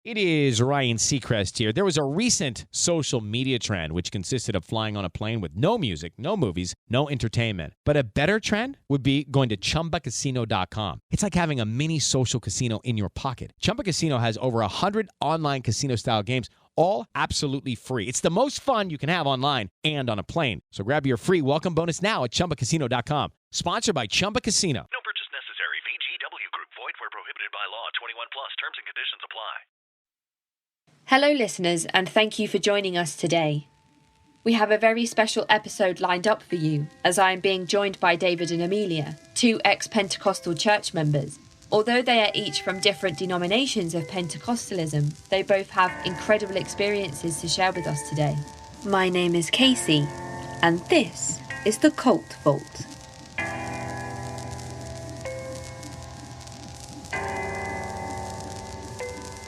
It is Ryan Seacrest here. There was a recent social media trend which consisted of flying on a plane with no music, no movies, no entertainment. But a better trend would be going to ChumbaCasino.com. It's like having a mini social casino in your pocket. Chumba Casino has over 100 online casino-style games, all absolutely free. It's the most fun you can have online and on a plane. So grab your free welcome bonus now at ChumbaCasino.com. Sponsored by Chumba Casino. No purchase necessary. VGW Group. Void where prohibited by law. 21 plus. Terms and conditions apply. Hello listeners, and thank you for joining us today. We have a very special episode lined up for you, as I am being joined by David and Amelia, two ex-Pentecostal church members. Although they are each from different denominations of Pentecostalism, they both have incredible experiences to share with us today. My name is Casey, and this is the Cult Vault.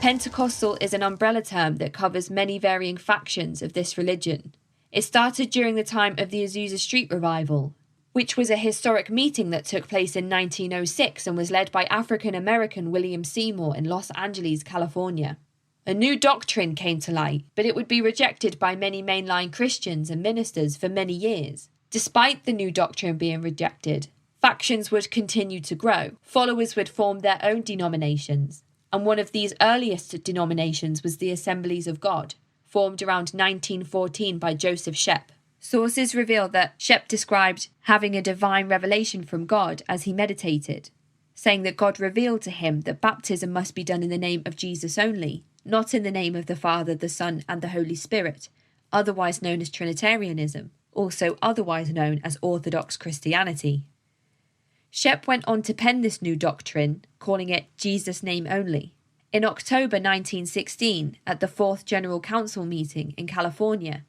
Pentecostal is an umbrella term that covers many varying factions of this religion. It started during the time of the Azusa Street Revival, which was a historic meeting that took place in 1906 and was led by African-American William Seymour in Los Angeles, California. A new doctrine came to light, but it would be rejected by many mainline Christians and ministers for many years. Despite the new doctrine being rejected, factions would continue to grow. Followers would form their own denominations. And one of these earliest denominations was the Assemblies of God, formed around 1914 by Joseph Shep. Sources reveal that Shep described having a divine revelation from God as he meditated, saying that God revealed to him that baptism must be done in the name of Jesus only, not in the name of the Father, the Son, and the Holy Spirit, otherwise known as Trinitarianism, also otherwise known as Orthodox Christianity. Shep went on to pen this new doctrine, calling it Jesus' name only. In October 1916, at the Fourth General Council meeting in California,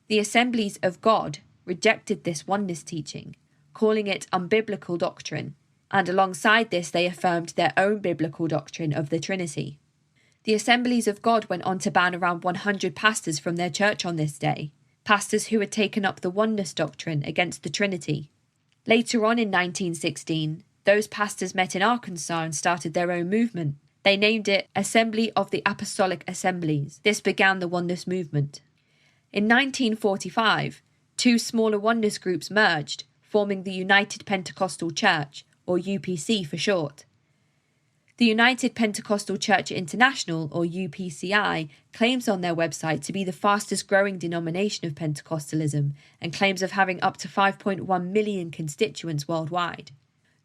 the Assemblies of God rejected this oneness teaching, calling it unbiblical doctrine, and alongside this they affirmed their own biblical doctrine of the Trinity. The Assemblies of God went on to ban around 100 pastors from their church on this day, pastors who had taken up the oneness doctrine against the Trinity. Later on in 1916, those pastors met in Arkansas and started their own movement. They named it Assembly of the Apostolic Assemblies. This began the oneness movement. In 1945, two smaller oneness groups merged, forming the United Pentecostal Church, or UPC for short. The United Pentecostal Church International, or UPCI, claims on their website to be the fastest growing denomination of Pentecostalism and claims of having up to 5.1 million constituents worldwide.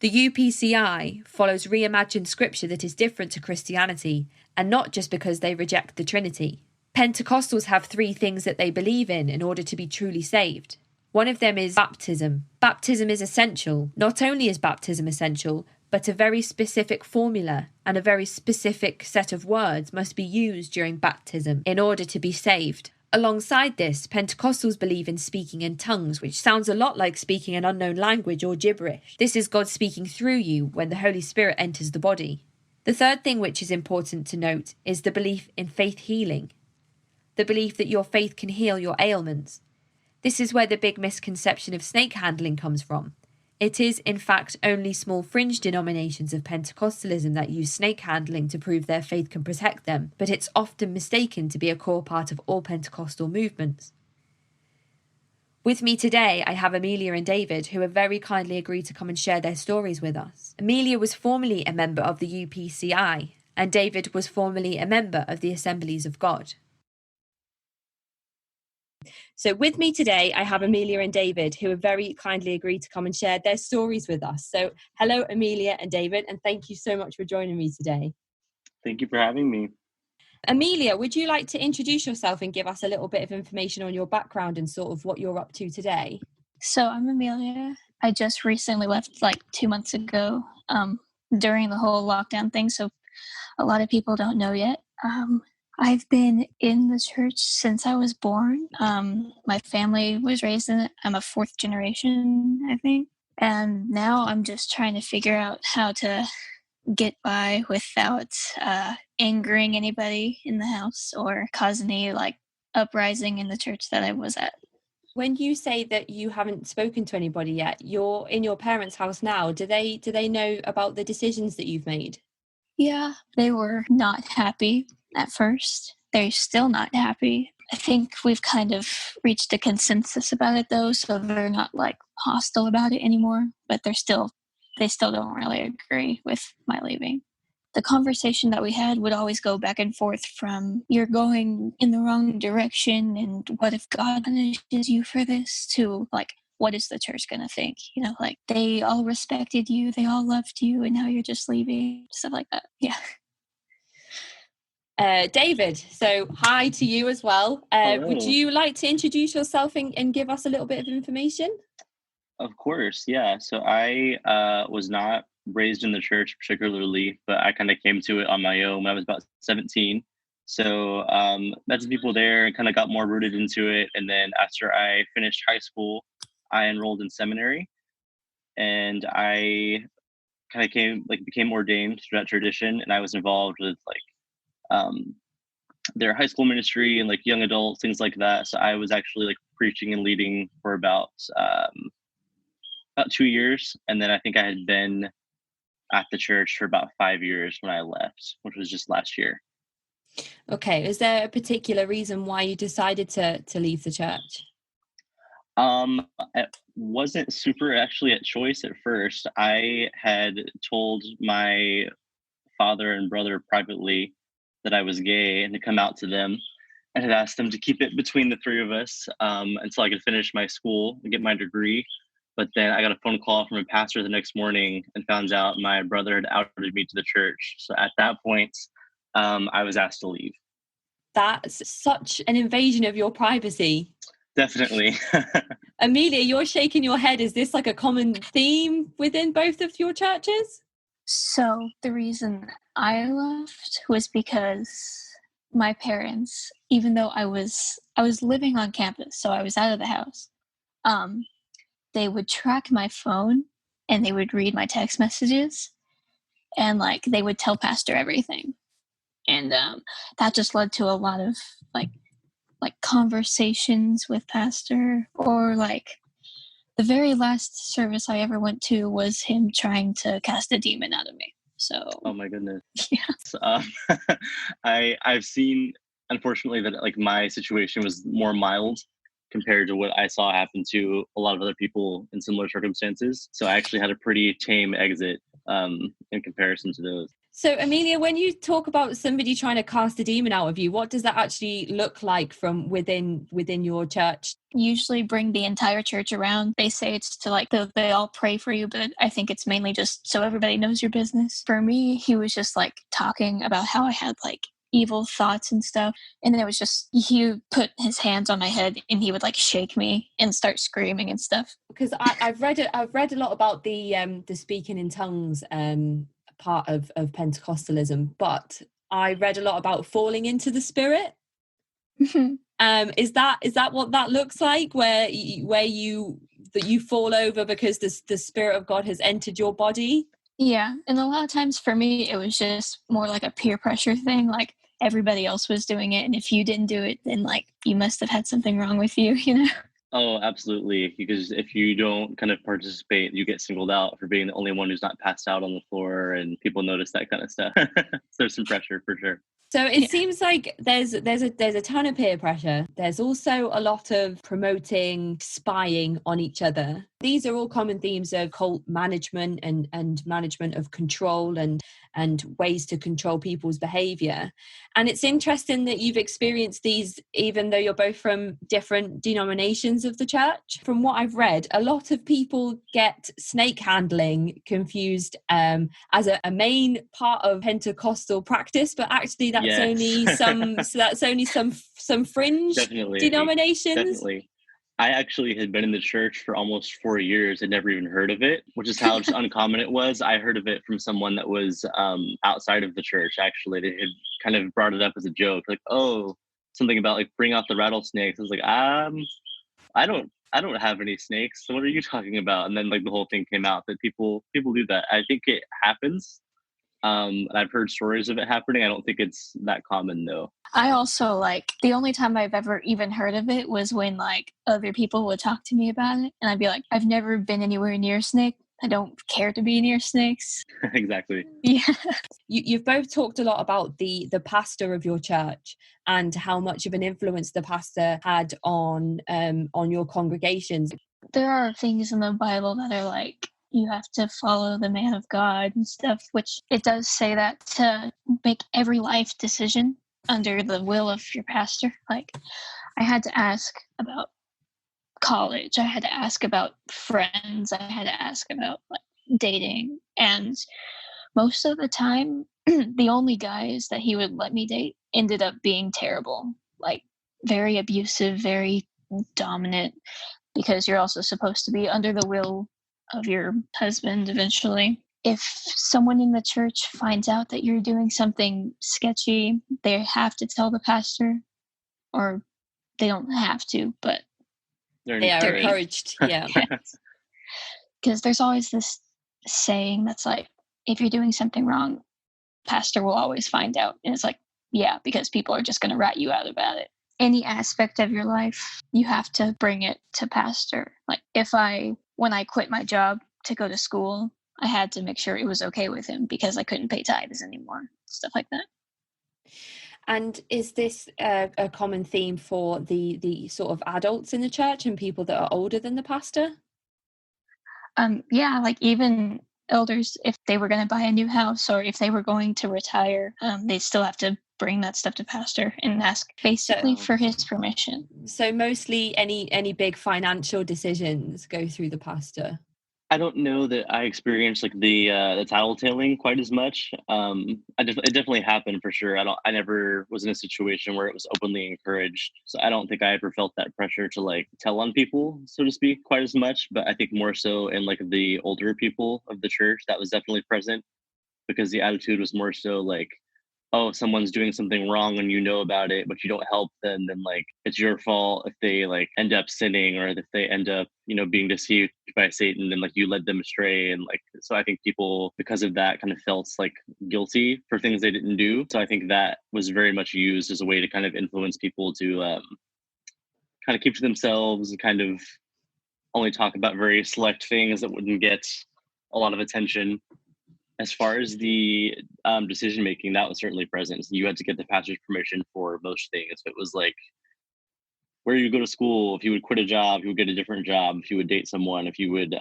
The UPCI follows reimagined scripture that is different to Christianity, and not just because they reject the Trinity. Pentecostals have three things that they believe in order to be truly saved. One of them is baptism. Baptism is essential. Not only is baptism essential, but a very specific formula and a very specific set of words must be used during baptism in order to be saved. Alongside this, Pentecostals believe in speaking in tongues, which sounds a lot like speaking an unknown language or gibberish. This is God speaking through you when the Holy Spirit enters the body. The third thing which is important to note is the belief in faith healing. The belief that your faith can heal your ailments. This is where the big misconception of snake handling comes from. It is, in fact, only small fringe denominations of Pentecostalism that use snake handling to prove their faith can protect them, but it's often mistaken to be a core part of all Pentecostal movements. With me today, I have Amelia and David, who have very kindly agreed to come and share their stories with us. Amelia was formerly a member of the UPCI, and David was formerly a member of the Assemblies of God. So with me today, I have Amelia and David, who have very kindly agreed to come and share their stories with us. So hello, Amelia and David, and thank you so much for joining me today. Thank you for having me. Amelia, would you like to introduce yourself and give us a little bit of information on your background and sort of what you're up to today? So I'm Amelia. I just recently left like 2 months ago during the whole lockdown thing, so a lot of people don't know yet. I've been in the church since I was born. My family was raised in it. I'm a fourth generation, I think. And now I'm just trying to figure out how to get by without angering anybody in the house or cause any like uprising in the church that I was at. When you say that you haven't spoken to anybody yet, you're in your parents' house now. Do they know about the decisions that you've made? Yeah, they were not happy at first. They're still not happy. I think we've kind of reached a consensus about it though, so they're not like hostile about it anymore, but they still don't really agree with my leaving. The conversation that we had would always go back and forth from you're going in the wrong direction and what if God punishes you for this to like what is the church going to think? You know, like they all respected you, they all loved you, and now you're just leaving, stuff like that. Yeah. David, so hi to you as well. Would you like to introduce yourself and give us a little bit of information? Of course, yeah. So I was not raised in the church particularly, but I kind of came to it on my own when I was about 17. So met some people there and kind of got more rooted into it. And then after I finished high school, I enrolled in seminary, and I kind of became ordained through that tradition, and I was involved with um, their high school ministry and like young adults, things like that. So I was actually like preaching and leading for about 2 years, and then I think I had been at the church for about 5 years when I left, which was just last year. Okay, is there a particular reason why you decided to leave the church? It wasn't super actually at choice at first. I had told my father and brother privately that I was gay and to come out to them, and had asked them to keep it between the three of us until I could finish my school and get my degree. But then I got a phone call from a pastor the next morning and found out my brother had outed me to the church. So at that point, I was asked to leave. That's such an invasion of your privacy. Definitely. Amelia, you're shaking your head. Is this like a common theme within both of your churches? So the reason I left was because my parents, even though I was living on campus, so I was out of the house, they would track my phone and they would read my text messages, and like they would tell pastor everything, and that just led to a lot of like conversations with pastor, or like the very last service I ever went to was him trying to cast a demon out of me. So oh my goodness. Yeah. So, I've seen, unfortunately, that like my situation was more mild compared to what I saw happen to a lot of other people in similar circumstances. So I actually had a pretty tame exit in comparison to those. So, Amelia, when you talk about somebody trying to cast a demon out of you, what does that actually look like from within your church? Usually bring the entire church around. They say it's to like they all pray for you, but I think it's mainly just so everybody knows your business. For me, he was just like talking about how I had like evil thoughts and stuff, and then it was just he put his hands on my head and he would like shake me and start screaming and stuff. Because I've read a lot about the speaking in tongues part of Pentecostalism, but I read a lot about falling into the Spirit. Is that what that looks like, where you fall over because the Spirit of God has entered your body? Yeah, and a lot of times for me it was just more like a peer pressure thing, like everybody else was doing it, and if you didn't do it, then like you must have had something wrong with you, you know? Oh, absolutely. Because if you don't kind of participate, you get singled out for being the only one who's not passed out on the floor, and people notice that kind of stuff. So there's some pressure for sure. So it seems like there's a ton of peer pressure. There's also a lot of promoting spying on each other. These are all common themes of cult management and management of control and ways to control people's behavior. And it's interesting that you've experienced these, even though you're both from different denominations of the church. From what I've read, a lot of people get snake handling confused as a main part of Pentecostal practice, but actually that's only some fringe denominations. Definitely. I actually had been in the church for almost 4 years and never even heard of it, which is how just uncommon it was. I heard of it from someone that was outside of the church. Actually, they had kind of brought it up as a joke, like, "Oh, something about like bring out the rattlesnakes." I was like, I don't have any snakes. So what are you talking about?" And then like the whole thing came out that people do that. I think it happens. I've heard stories of it happening. I don't think it's that common though. I also like the only time I've ever even heard of it was when like other people would talk to me about it, and I'd be like, I've never been anywhere near a snake. I don't care to be near snakes. Exactly. Yeah. You've both talked a lot about the pastor of your church and how much of an influence the pastor had on your congregations. There are things in the Bible that are like, you have to follow the man of God and stuff, which it does say that to make every life decision under the will of your pastor. Like, I had to ask about college, I had to ask about friends, I had to ask about like dating, and most of the time the only guys that he would let me date ended up being terrible, like very abusive, very dominant, because you're also supposed to be under the will of your husband eventually. If someone in the church finds out that you're doing something sketchy, they have to tell the pastor, or they don't have to, but They are encouraged. Yeah. Because there's always this saying that's like, if you're doing something wrong, pastor will always find out. And it's like, yeah, because people are just going to rat you out about it. Any aspect of your life, you have to bring it to pastor. Like when I quit my job to go to school, I had to make sure it was okay with him because I couldn't pay tithes anymore, stuff like that. And is this a common theme for the sort of adults in the church and people that are older than the pastor? Yeah, like even elders, if they were going to buy a new house or if they were going to retire, they still have to bring that stuff to pastor and ask basically for his permission. So mostly any big financial decisions go through the pastor. I don't know that I experienced like the tattletaling quite as much. It definitely happened for sure. I never was in a situation where it was openly encouraged. So I don't think I ever felt that pressure to like tell on people, so to speak, quite as much. But I think more so in like the older people of the church, that was definitely present, because the attitude was more so like, oh, someone's doing something wrong and you know about it, but you don't help them, then like it's your fault if they like end up sinning, or if they end up, being deceived by Satan, and like you led them astray. And like, so I think people, because of that, kind of felt like guilty for things they didn't do. So I think that was very much used as a way to kind of influence people to kind of keep to themselves and kind of only talk about very select things that wouldn't get a lot of attention. As far as the decision making, that was certainly present. So you had to get the pastor's permission for most things. If it was like where you go to school, if you would quit a job, if you would get a different job, if you would date someone, if you would,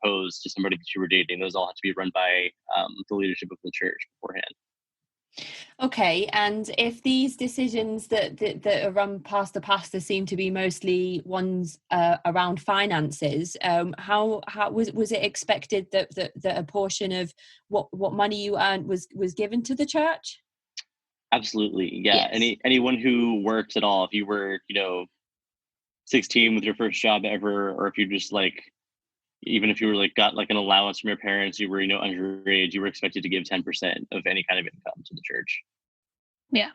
propose to somebody that you were dating, those all had to be run by the leadership of the church beforehand. Okay, and if these decisions that are run past the pastor seem to be mostly ones around finances, how was it expected that a portion of what money you earned was given to the church? Absolutely, yeah. Yes. Anyone who worked at all, if you were 16 with your first job ever, or if you just like, even if you were like got like an allowance from your parents, you were underage, you were expected to give 10% of any kind of income to the church. Yeah.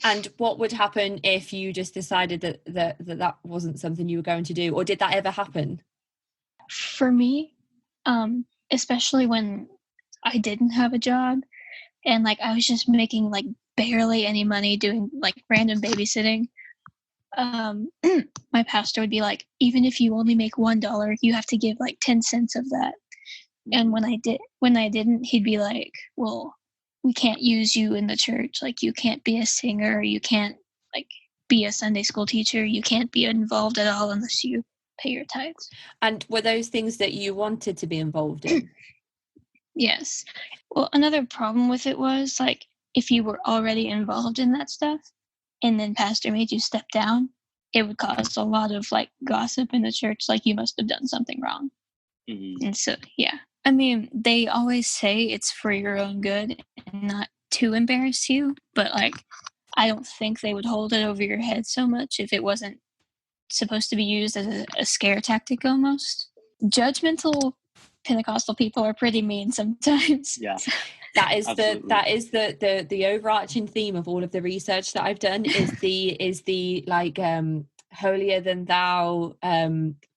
And what would happen if you just decided that wasn't something you were going to do, or did that ever happen? For me, especially when I didn't have a job and like I was just making like barely any money doing like random babysitting, my pastor would be like, even if you only make $1, you have to give like 10 cents of that. And when I didn't, he'd be like, well, we can't use you in the church. Like, you can't be a singer, you can't like be a Sunday school teacher, you can't be involved at all unless you pay your tithes. And were those things that you wanted to be involved in? Yes. Well, another problem with it was like, if you were already involved in that stuff and then pastor made you step down, it would cause a lot of like gossip in the church, like you must have done something wrong. Mm-hmm. And so, yeah. I mean, they always say it's for your own good and not to embarrass you, but like, I don't think they would hold it over your head so much if it wasn't supposed to be used as a scare tactic almost. Judgmental Pentecostal people are pretty mean sometimes. Yeah. That is the overarching theme of all of the research that I've done is the like holier than thou.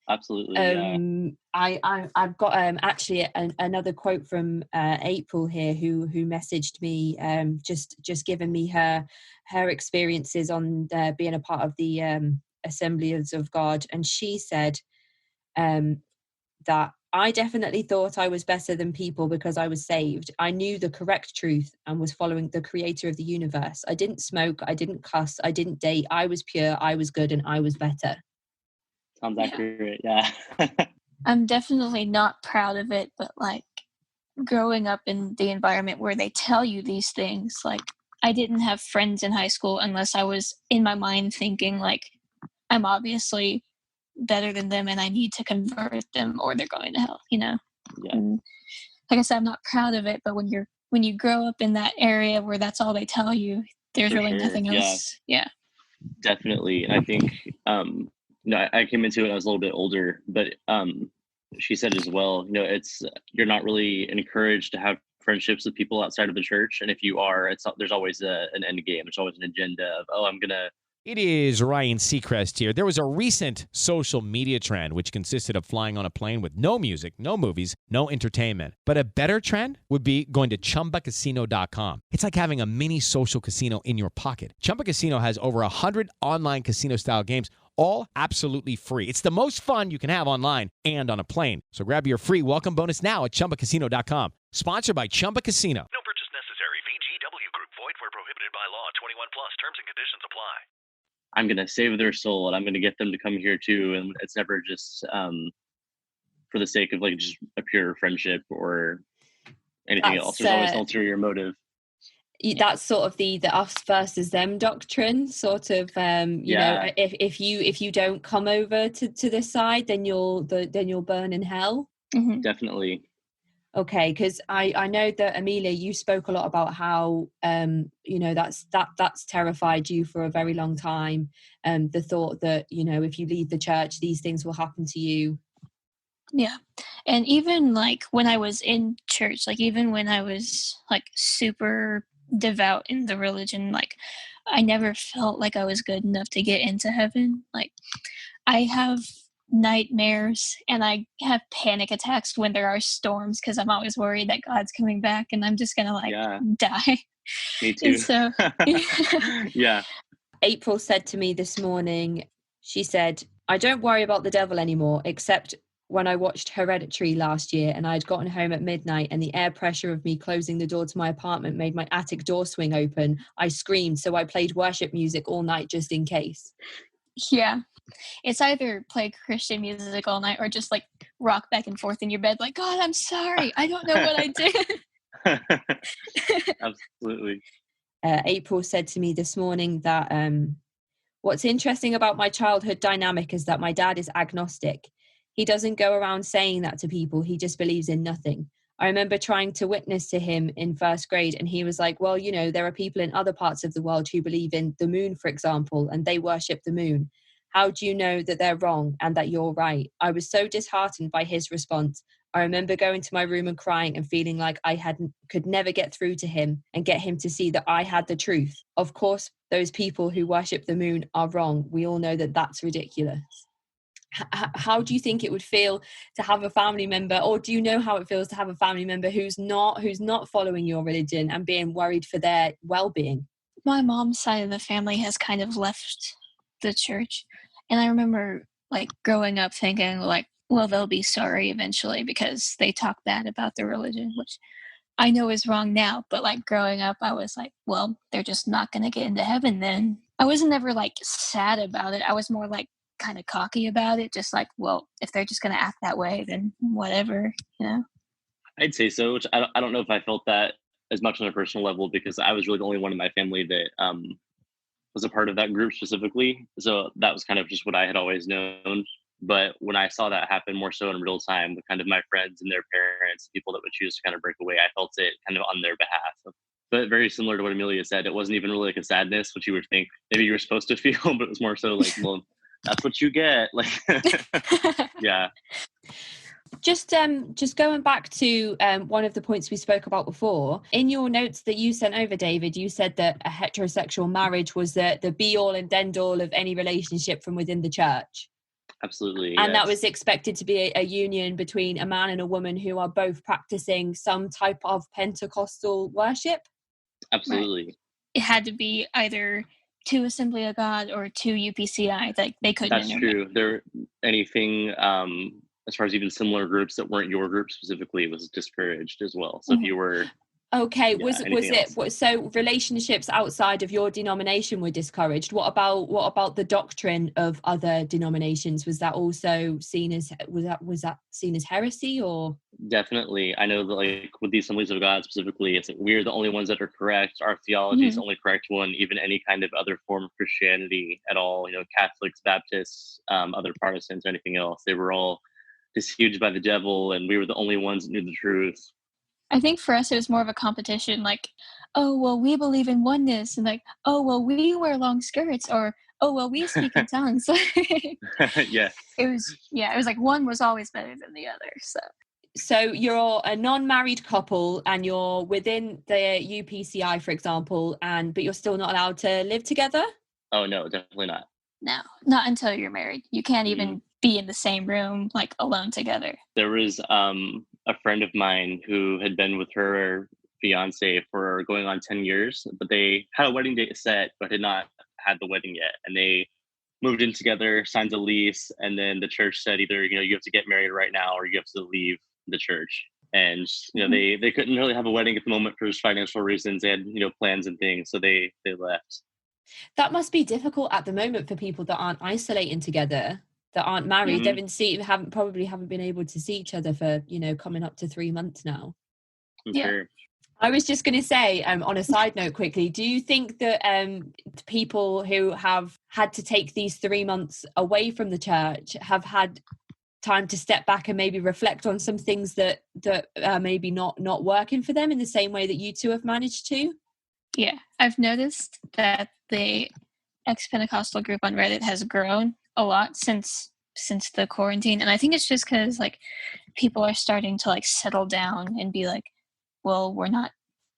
Absolutely. I've got actually another quote from April here who messaged me just giving me her experiences on being a part of the Assemblies of God, and she said that I definitely thought I was better than people because I was saved. I knew the correct truth and was following the creator of the universe. I didn't smoke, I didn't cuss, I didn't date. I was pure, I was good, and I was better. Sounds Yeah. accurate. Yeah. I'm definitely not proud of it, but like growing up in the environment where they tell you these things, like I didn't have friends in high school unless I was in my mind thinking like I'm obviously better than them and I need to convert them or they're going to hell, you know? Yeah. And like I said, I'm not proud of it, but when you grow up in that area where that's all they tell you, there's For really sure. nothing else. Yeah. Definitely. And I think, I came into it, I was a little bit older, but she said as well, it's, you're not really encouraged to have friendships with people outside of the church. And if you are, there's always an end game. There's always an agenda of, I'm going to. It is Ryan Seacrest here. There was a recent social media trend which consisted of flying on a plane with no music, no movies, no entertainment. But a better trend would be going to ChumbaCasino.com. It's like having a mini social casino in your pocket. Chumba Casino has over 100 online casino-style games, all absolutely free. It's the most fun you can have online and on a plane. So grab your free welcome bonus now at ChumbaCasino.com. Sponsored by Chumba Casino. No purchase necessary. VGW Group. Void where prohibited by law. 21 plus. Terms and conditions apply. I'm going to save their soul and I'm going to get them to come here too. And it's never just for the sake of like just a pure friendship or anything else. There's always an ulterior motive. That's sort of the us versus them doctrine, sort of. You know, if you don't come over to this side, then you'll burn in hell. Mm-hmm. Definitely. Okay, because I know that Amelia, you spoke a lot about how that's terrified you for a very long time. The thought that if you leave the church, these things will happen to you. Yeah, and even like when I was in church, like even when I was like super devout in the religion, like I never felt like I was good enough to get into heaven. Like I have nightmares and I have panic attacks when there are storms because I'm always worried that God's coming back and I'm just gonna die. Me too. So yeah. April said to me this morning, she said, I don't worry about the devil anymore, except when I watched Hereditary last year and I'd gotten home at midnight and the air pressure of me closing the door to my apartment made my attic door swing open. I screamed, so I played worship music all night just in case. Yeah. It's either play Christian music all night or just like rock back and forth in your bed like, God, I'm sorry. I don't know what I did. Absolutely. April said to me this morning that what's interesting about my childhood dynamic is that my dad is agnostic. He doesn't go around saying that to people. He just believes in nothing. I remember trying to witness to him in first grade and he was like, well, there are people in other parts of the world who believe in the moon, for example, and they worship the moon. How do you know that they're wrong and that you're right? I was so disheartened by his response. I remember going to my room and crying and feeling like I could never get through to him and get him to see that I had the truth. Of course, those people who worship the moon are wrong. We all know that that's ridiculous. How do you think it would feel to have a family member, or do you know how it feels to have a family member who's not following your religion and being worried for their well-being? My mom's side of the family has kind of left the church. And I remember like growing up thinking like, well, they'll be sorry eventually because they talk bad about their religion, which I know is wrong now. But like growing up, I was like, well, they're just not going to get into heaven then. I wasn't ever like sad about it. I was more like kind of cocky about it. Just like, well, if they're just going to act that way, then whatever, I'd say so, which I don't know if I felt that as much on a personal level because I was really the only one in my family that was a part of that group specifically. So that was kind of just what I had always known. But when I saw that happen more so in real time with kind of my friends and their parents, people that would choose to kind of break away, I felt it kind of on their behalf. But very similar to what Amelia said, it wasn't even really like a sadness, which you would think maybe you were supposed to feel, but it was more so like, well, that's what you get. Like, yeah. Just going back to one of the points we spoke about before, in your notes that you sent over, David, you said that a heterosexual marriage was the be-all and end-all of any relationship from within the church. Absolutely. And that was expected to be a union between a man and a woman who are both practicing some type of Pentecostal worship. Absolutely. Right. It had to be either to Assembly of God or to UPCI. Like they couldn't. That's true. There anything as far as even similar groups that weren't your group specifically, was discouraged as well. So if you were, Okay, yeah, was anything it else. so relationships outside of your denomination were discouraged? What about the doctrine of other denominations? Was that also seen as was that seen as heresy or? Definitely. I know that like with the Assemblies of God specifically, it's like we're the only ones that are correct. Our theology is Mhm. the only correct one. Even any kind of other form of Christianity at all, Catholics, Baptists, other Protestants, anything else, they were all deceived by the devil, and we were the only ones that knew the truth. I think for us it was more of a competition, like, oh well, we believe in oneness, and like, oh well, we wear long skirts, or oh well, we speak in tongues. Yeah. It was like one was always better than the other. So you're a non-married couple and you're within the UPCI, for example, but you're still not allowed to live together? Oh no, definitely not. No, not until you're married. You can't Mm. even be in the same room like alone together. There was a friend of mine who had been with her fiance for going on 10 years, but they had a wedding date set, but had not had the wedding yet. And they moved in together, signed a lease, and then the church said either, you have to get married right now or you have to leave the church. And Mhm. they couldn't really have a wedding at the moment for just financial reasons. They had plans and things, so they left. That must be difficult at the moment for people that aren't isolating together, that aren't married. Hmm. Haven't been able to see each other for, coming up to 3 months now. I'm Yeah. sure. I was just going to say, on a side note quickly, do you think that people who have had to take these 3 months away from the church have had time to step back and maybe reflect on some things that are maybe not working for them in the same way that you two have managed to? Yeah, I've noticed that the ex-Pentecostal group on Reddit has grown a lot since the quarantine, and I think it's just because like people are starting to like settle down and be like, well,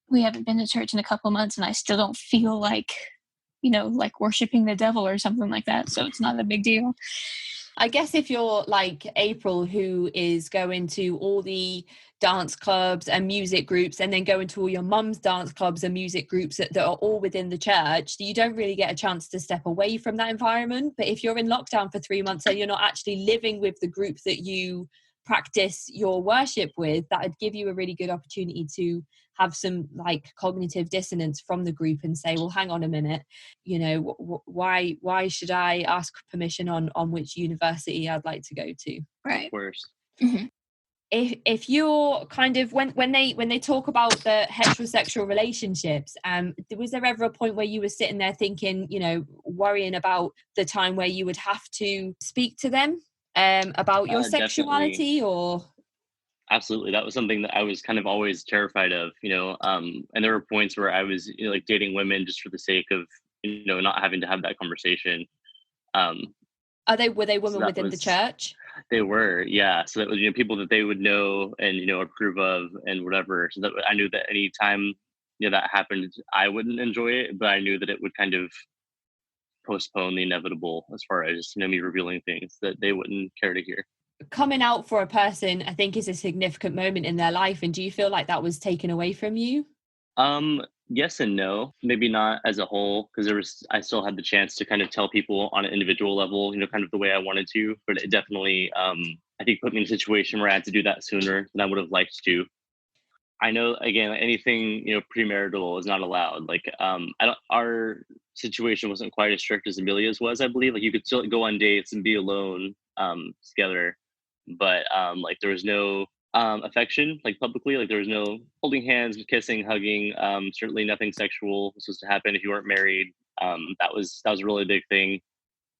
we haven't been to church in a couple months, and I still don't feel like like worshiping the devil or something like that, so it's not a big deal. I guess if you're like April, who is going to all the dance clubs and music groups, and then going to all your mum's dance clubs and music groups that are all within the church, you don't really get a chance to step away from that environment. But if you're in lockdown for 3 months and you're not actually living with the group that you practice your worship with, that would give you a really good opportunity to have some like cognitive dissonance from the group and say, well, hang on a minute, why should I ask permission on which university I'd like to go to? Of Right. course. Mhm. If you're kind of when they talk about the heterosexual relationships, was there ever a point where you were sitting there thinking, worrying about the time where you would have to speak to them about your Definitely. sexuality? Or Absolutely. That was something that I was kind of always terrified of, and there were points where I was, like dating women just for the sake of, not having to have that conversation. Um, were they so women that within the was, church? they were, yeah. So that was, people that they would know and, approve of and whatever. So that I knew that any time, that happened, I wouldn't enjoy it, but I knew that it would kind of postpone the inevitable as far as, me revealing things that they wouldn't care to hear. Coming out for a person, I think, is a significant moment in their life. And do you feel like that was taken away from you? Yes and no. Maybe not as a whole, because I still had the chance to kind of tell people on an individual level, kind of the way I wanted to. But it definitely, I think, put me in a situation where I had to do that sooner than I would have liked to. I know, again, anything premarital is not allowed. Like, I don't. Our situation wasn't quite as strict as Amelia's was, I believe. Like, you could still go on dates and be alone, together, but like there was no affection, like publicly. Like there was no holding hands, kissing, hugging. Certainly nothing sexual was supposed to happen if you weren't married. That was a really big thing.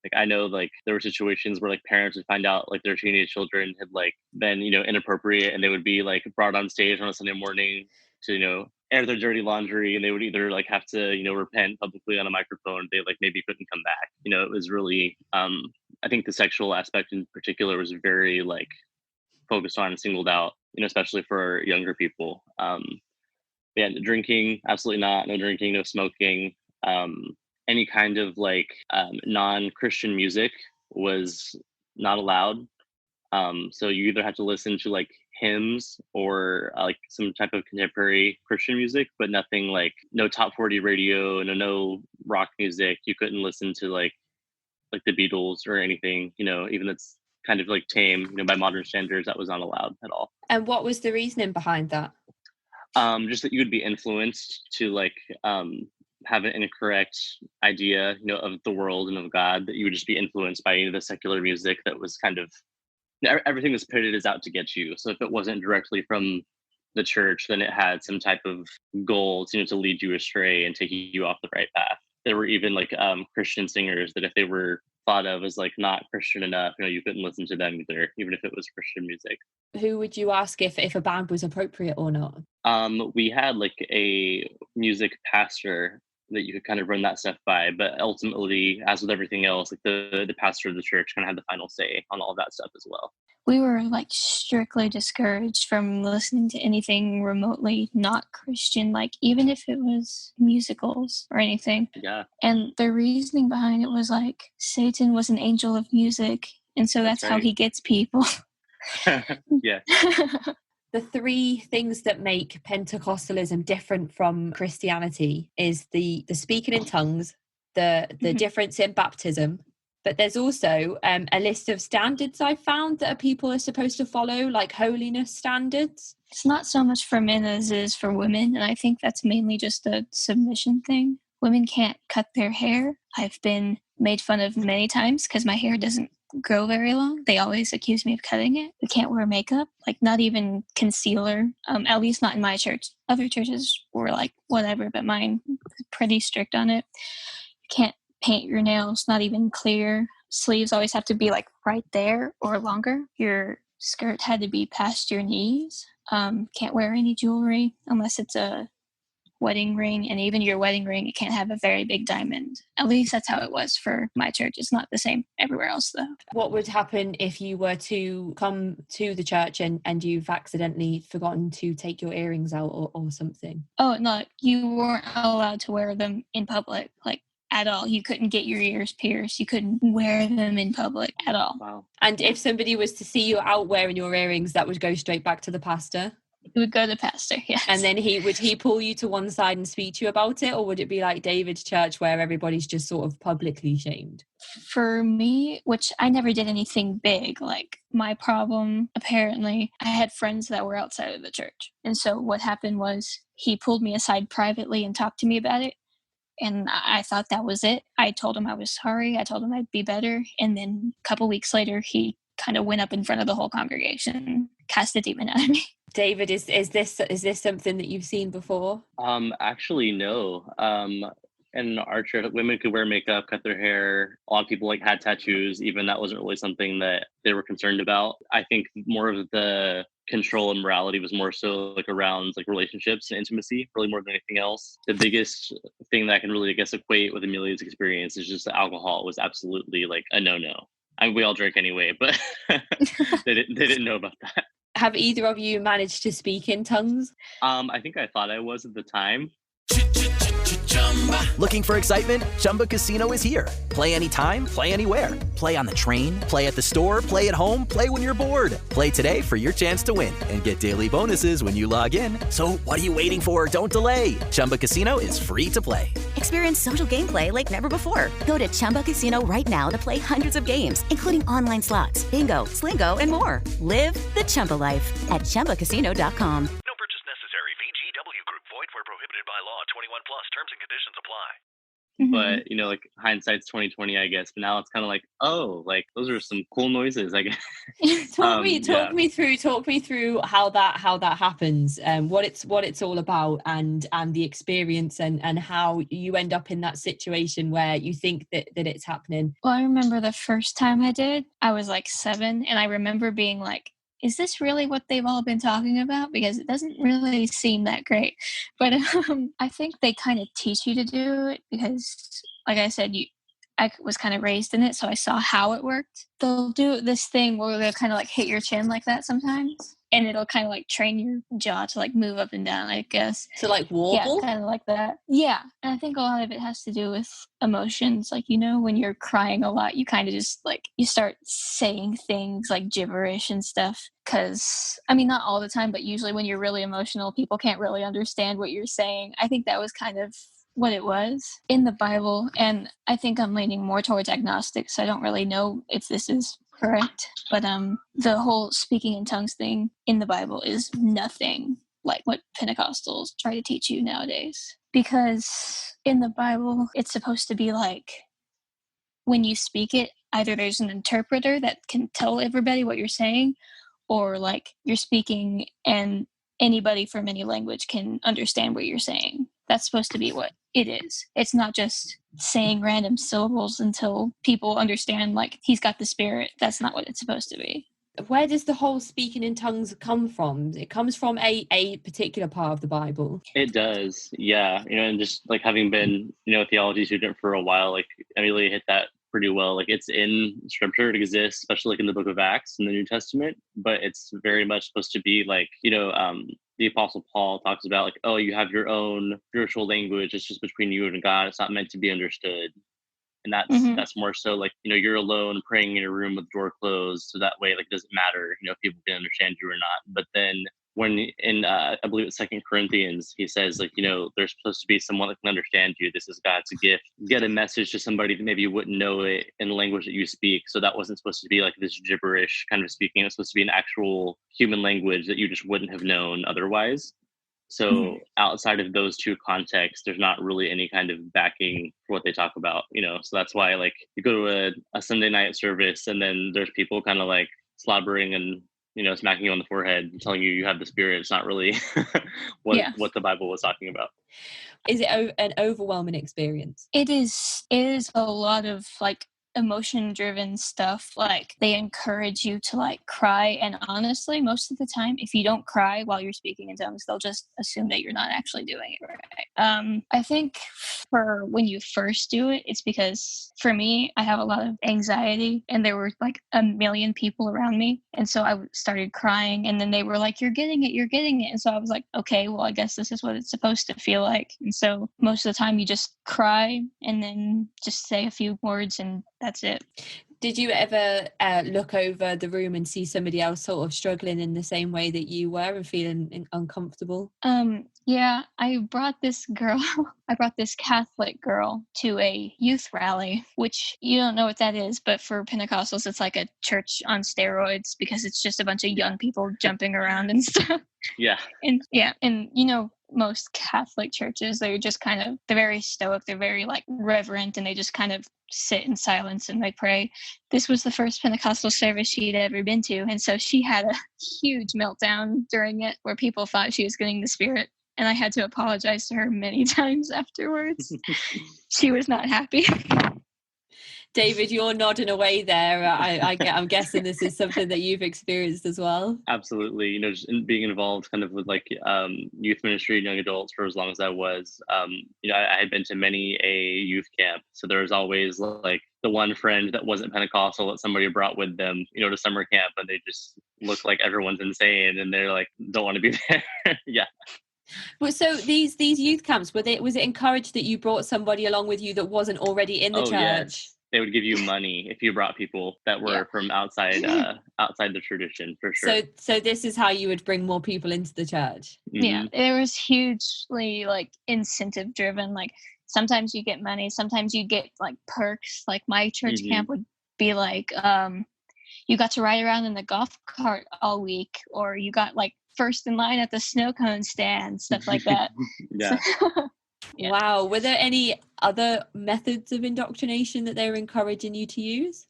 Like I know, like there were situations where like parents would find out like their teenage children had like been inappropriate, and they would be like brought on stage on a Sunday morning to air their dirty laundry, and they would either like have to repent publicly on a microphone. They like maybe couldn't come back. It was really I think the sexual aspect in particular was very like focused on and singled out, especially for younger people. Yeah, drinking, absolutely not. No drinking, no smoking. Any kind of like non-Christian music was not allowed. So you either have to listen to like hymns or like some type of contemporary Christian music, but nothing like no top 40 radio, no rock music. You couldn't listen to like the Beatles or anything, even that's kind of like tame, by modern standards. That was not allowed at all. And what was the reasoning behind that? Just that you would be influenced to like have an incorrect idea, of the world and of God, that you would just be influenced by the secular music that was kind of, everything was pitted as out to get you. So if it wasn't directly from the church, then it had some type of goal to lead you astray and take you off the right path. There were even like Christian singers that if they were thought of as like not Christian enough, you couldn't listen to them either, even if it was Christian music. Who would you ask if a band was appropriate or not? We had like a music pastor that you could kind of run that stuff by, but ultimately, as with everything else, like the pastor of the church kind of had the final say on all of that stuff as well. We were like strictly discouraged from listening to anything remotely not Christian, like even if it was musicals or anything. Yeah. And the reasoning behind it was like Satan was an angel of music, and so that's how right. he gets people. Yeah. The three things that make Pentecostalism different from Christianity is the speaking in tongues, the difference in baptism, but there's also a list of standards I found that people are supposed to follow, like holiness standards. It's not so much for men as it is for women, and I think that's mainly just a submission thing. Women can't cut their hair. I've been made fun of many times because my hair doesn't grow very long. They always accuse me of cutting it. We can't wear makeup, like not even concealer, at least not in my church. Other churches were like whatever, but mine was pretty strict on it. You can't paint your nails, not even clear. Sleeves always have to be like right there or longer. Your skirt had to be past your knees. Can't wear any jewelry unless it's a wedding ring, and even your wedding ring, it can't have a very big diamond. At least that's how it was for my church. It's not the same everywhere else though. What would happen if you were to come to the church and you've accidentally forgotten to take your earrings out or something? Oh no, you weren't allowed to wear them in public, like at all. You couldn't get your ears pierced. You couldn't wear them in public at all. Wow. And if somebody was to see you out wearing your earrings, that would go straight back to the pastor? It would go to pastor, yes. And then would he pull you to one side and speak to you about it, or would it be like David's church where everybody's just sort of publicly shamed? For me, which I never did anything big, like my problem, apparently, I had friends that were outside of the church. And so what happened was he pulled me aside privately and talked to me about it. And I thought that was it. I told him I was sorry. I told him I'd be better. And then a couple weeks later, he kind of went up in front of the whole congregation, cast a demon out of me. David, is this something that you've seen before? Actually, no. In our church, women could wear makeup, cut their hair. A lot of people had tattoos. Even that wasn't really something that they were concerned about. I think more of the control and morality was more so around relationships and intimacy, really more than anything else. The biggest thing that I can really, equate with Amelia's experience is just that alcohol was absolutely a no-no. I mean, we all drink anyway, but they didn't know about that. Have either of you managed to speak in tongues? I think I thought I was at the time. Looking for excitement? Chumba Casino is here. Play anytime, play anywhere. Play on the train, play at the store, play at home, play when you're bored. Play today for your chance to win and get daily bonuses when you log in. So what are you waiting for? Don't delay. Chumba Casino is free to play. Experience social gameplay like never before. Go to Chumba Casino right now to play hundreds of games, including online slots, bingo, Slingo, and more. Live the Chumba life at ChumbaCasino.com. No purchase necessary. VGW Group. Void where prohibited by law. 21 plus. Terms and conditions apply. But hindsight's 2020, I guess. But now it's kind of those are some cool noises, I guess. Talk me through how that happens, what it's all about, and the experience, and how you end up in that situation where you think that it's happening. Well, I remember the first time I did, I was 7, and I remember being like, is this really what they've all been talking about? Because it doesn't really seem that great. But I think they kind of teach you to do it because, like I said, I was kind of raised in it, so I saw how it worked. They'll do this thing where they'll kind of hit your chin like that sometimes, and it'll kind of train your jaw to move up and down, I guess. So wobble? Yeah, kind of like that. Yeah, and I think a lot of it has to do with emotions. When you're crying a lot, you kind of just you start saying things like gibberish and stuff. Because, not all the time, but usually when you're really emotional, people can't really understand what you're saying. I think that was kind of what it was in the Bible, and I think I'm leaning more towards agnostic, so I don't really know if this is Correct. But the whole speaking in tongues thing in the Bible is nothing like what Pentecostals try to teach you nowadays. Because in the Bible, it's supposed to be like when you speak it, either there's an interpreter that can tell everybody what you're saying, or like you're speaking and anybody from any language can understand what you're saying. That's supposed to be what it is. It's not just saying random syllables until people understand like he's got the Spirit. That's not what it's supposed to be. Where does the whole speaking in tongues come from? It comes from a particular part of the Bible. It does, yeah. And just like having been, a theology student for a while, like Amelia hit that pretty well. Like it's in scripture, it exists, especially like in the book of Acts in the New Testament, but it's very much supposed to be like, the Apostle Paul talks about like, oh, you have your own spiritual language. It's just between you and God. It's not meant to be understood. And that's more so like, you're alone praying in a room with the door closed. So that way, like, it doesn't matter, if people can understand you or not. But then when in, I believe it's 2 Corinthians, he says like, there's supposed to be someone that can understand you. This is God's gift. Get a message to somebody that maybe you wouldn't know it in the language that you speak. So that wasn't supposed to be like this gibberish kind of speaking. It's supposed to be an actual human language that you just wouldn't have known otherwise. So outside of those two contexts, there's not really any kind of backing for what they talk about, So that's why, like, you go to a Sunday night service and then there's people kind of like slobbering and, smacking you on the forehead and telling you have the Spirit. It's not really what the Bible was talking about. Is it an overwhelming experience? It is a lot of like emotion driven stuff. Like they encourage you to like cry, and honestly most of the time if you don't cry while you're speaking in tongues, they'll just assume that you're not actually doing it right. I think for when you first do it, it's because for me I have a lot of anxiety and there were like a million people around me, and so I started crying, and then they were like, you're getting it, and so I was like, okay, well I guess this is what it's supposed to feel like. And so most of the time you just cry and then just say a few words and that's it. Did you ever look over the room and see somebody else sort of struggling in the same way that you were and feeling uncomfortable? Yeah, I brought this Catholic girl to a youth rally, which you don't know what that is, but for Pentecostals, it's like a church on steroids because it's just a bunch of young people jumping around and stuff. Yeah. And most Catholic churches, they're very stoic, they're very like reverent, and they just kind of sit in silence and they pray. This was the first Pentecostal service she'd ever been to, and so she had a huge meltdown during it where people thought she was getting the Spirit, and I had to apologize to her many times afterwards. She was not happy. David, you're nodding away there. I'm guessing this is something that you've experienced as well. Absolutely. Just being involved kind of with like youth ministry and young adults for as long as I was, I had been to many a youth camp. So there was always like the one friend that wasn't Pentecostal that somebody brought with them, to summer camp, and they just look like everyone's insane and they're like, don't want to be there. Yeah. But so these youth camps, was it encouraged that you brought somebody along with you that wasn't already in the church? Yes. They would give you money if you brought people that were from outside the tradition, for sure. So this is how you would bring more people into the church. Mm-hmm. Yeah, it was hugely like incentive driven. Like sometimes you get money, sometimes you get like perks. Like my church camp would be like, you got to ride around in the golf cart all week, or you got like first in line at the snow cone stand, stuff like that. Yeah. Yeah. Wow. Were there any other methods of indoctrination that they were encouraging you to use?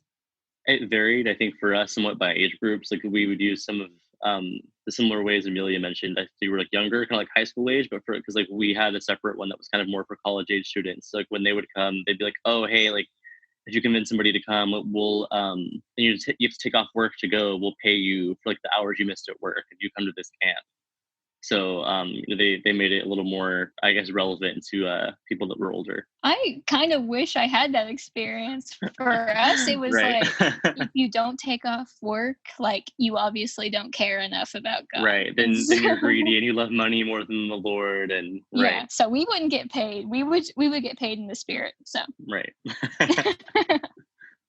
It varied, I think, for us somewhat by age groups. Like we would use some of the similar ways Amelia mentioned. I think we were like younger, kind of like high school age, but because like we had a separate one that was kind of more for college age students. So, like when they would come, they'd be like, oh, hey, like if you convince somebody to come, we'll and you have to take off work to go. We'll pay you for like the hours you missed at work if you come to this camp. So they made it a little more, I guess, relevant to people that were older. I kind of wish I had that experience. For us, it was right. like, if you don't take off work, like you obviously don't care enough about God. Right. Then you're greedy and you love money more than the Lord. And right. Yeah. So we wouldn't get paid. We would get paid in the Spirit. So right.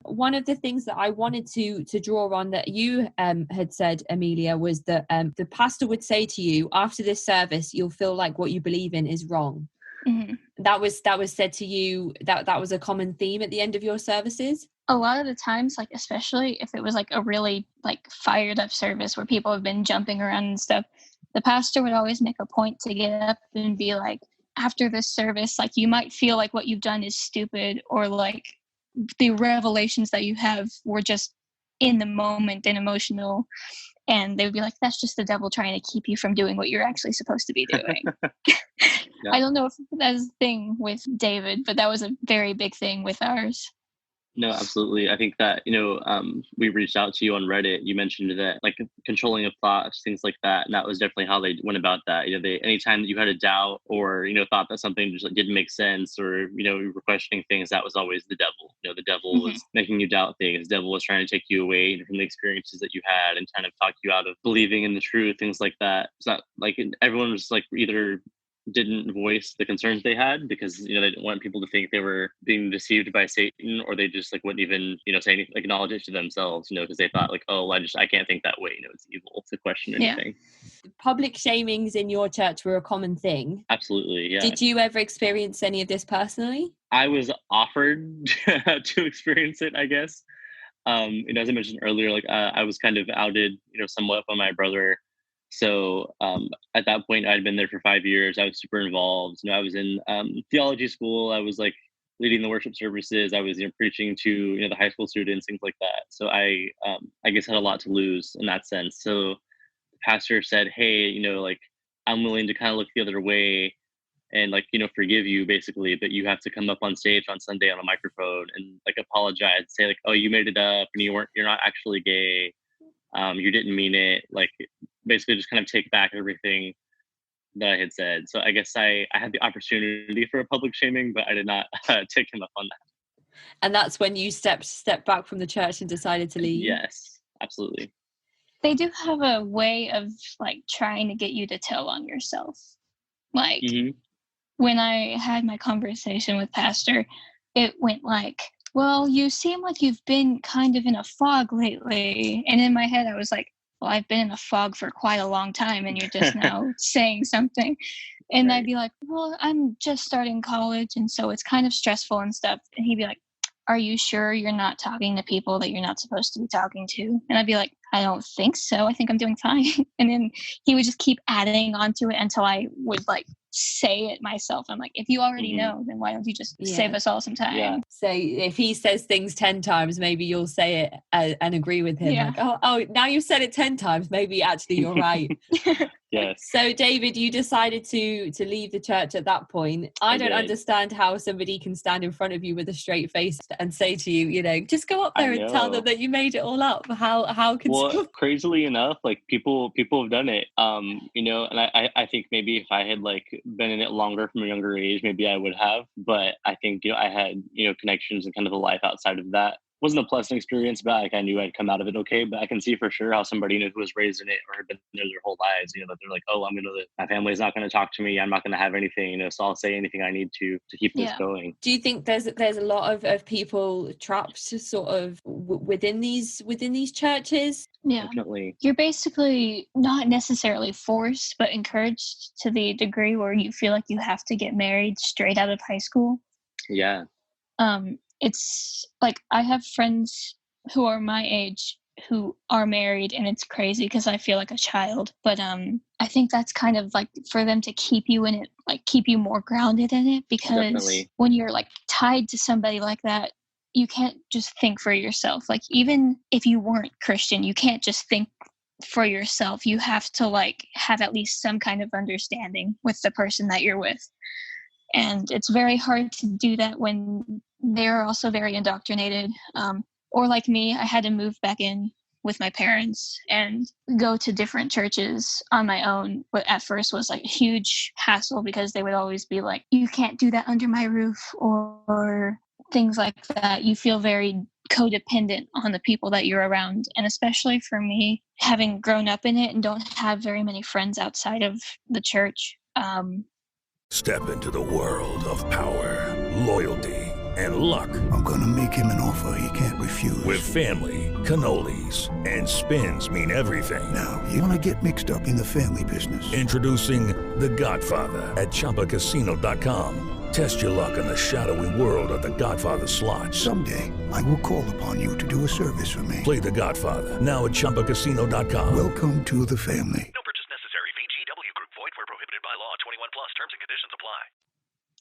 One of the things that I wanted to draw on that you had said, Amelia, was that the pastor would say to you, after this service, you'll feel like what you believe in is wrong. Mm-hmm. That was said to you, that was a common theme at the end of your services? a lot of the times, like, especially if it was like a really like fired up service where people have been jumping around and stuff, the pastor would always make a point to get up and be like, after this service, like, you might feel like what you've done is stupid, or like the revelations that you have were just in the moment and emotional. And they would be like, that's just the devil trying to keep you from doing what you're actually supposed to be doing. Yeah. I don't know if that's a thing with David, but that was a very big thing with ours. No, absolutely. I think that, we reached out to you on Reddit. You mentioned that, like, controlling of thoughts, things like that. And that was definitely how they went about that. Anytime that you had a doubt or, thought that something just like, didn't make sense, or, you were questioning things, that was always the devil. The devil was making you doubt things. The devil was trying to take you away from the experiences that you had and kind of talk you out of believing in the truth, things like that. It's not like everyone was like either didn't voice the concerns they had because they didn't want people to think they were being deceived by Satan, or they just like wouldn't even say anything, like, acknowledge it to themselves, because they thought like, oh, I can't think that way, it's evil to question anything. Public shamings in your church were a common thing. Absolutely, yeah. Did you ever experience any of this personally? I was offered to experience it, I guess. As I mentioned earlier, like I was kind of outed somewhat by my brother. So at that point, I'd been there for 5 years. I was super involved. I was in theology school. I was like leading the worship services. I was preaching to the high school students, things like that. So I guess had a lot to lose in that sense. So the pastor said, "Hey, like I'm willing to kind of look the other way and like forgive you basically, but you have to come up on stage on Sunday on a microphone and like apologize, say like, oh, you made it up and you're not actually gay. You didn't mean it." Like, basically just kind of take back everything that I had said. So I guess I had the opportunity for a public shaming, but I did not take him up on that. And that's when you stepped back from the church and decided to leave? Yes, absolutely. They do have a way of like trying to get you to tell on yourself. Like when I had my conversation with Pastor, it went like, well, you seem like you've been kind of in a fog lately. And in my head, I was like, well, I've been in a fog for quite a long time and you're just now saying something. And I'd be like, well, I'm just starting college and so it's kind of stressful and stuff. And he'd be like, are you sure you're not talking to people that you're not supposed to be talking to? And I'd be like, I don't think so. I think I'm doing fine. And then he would just keep adding onto it until I would like say it myself. I'm like, if you already know, then why don't you just save us all some time? Yeah. So if he says things 10 times, maybe you'll say it and agree with him. Yeah. Like, oh, now you've said it 10 times. Maybe actually you're right. Yes. So David, you decided to leave the church at that point. I don't understand how somebody can stand in front of you with a straight face and say to you, just go up there and tell them that you made it all up. How can crazily enough, like people have done it. And I think maybe if I had like been in it longer from a younger age, maybe I would have. But I think I had connections and kind of a life outside of that. Wasn't a pleasant experience, but like I knew I'd come out of it okay. But I can see for sure how somebody who was raised in it or had been there their whole lives, that they're like, oh, my family's not going to talk to me. I'm not going to have anything, so I'll say anything I need to keep this going. Do you think there's a lot of people trapped sort of within these churches? Yeah, definitely. You're basically not necessarily forced, but encouraged to the degree where you feel like you have to get married straight out of high school. Yeah. It's like I have friends who are my age who are married, and it's crazy because I feel like a child. But I think that's kind of like for them to keep you in it, like keep you more grounded in it, because when you're like tied to somebody like that, you can't just think for yourself. Like even if you weren't Christian, you can't just think for yourself. You have to like have at least some kind of understanding with the person that you're with. And it's very hard to do that when they're also very indoctrinated. Or like me, I had to move back in with my parents and go to different churches on my own. But at first was like a huge hassle because they would always be like, you can't do that under my roof, or things like that. You feel very codependent on the people that you're around. And especially for me, having grown up in it and don't have very many friends outside of the church. Step into the world of power, loyalty, and luck. I'm gonna make him an offer he can't refuse. With family, cannolis, and spins mean everything. Now, you wanna get mixed up in the family business. Introducing The Godfather at ChumbaCasino.com. Test your luck in the shadowy world of The Godfather slot. Someday, I will call upon you to do a service for me. Play The Godfather now at ChumbaCasino.com. Welcome to the family. No purchase necessary. VGW Group. Void where prohibited by law. 21 plus. Terms and conditions apply.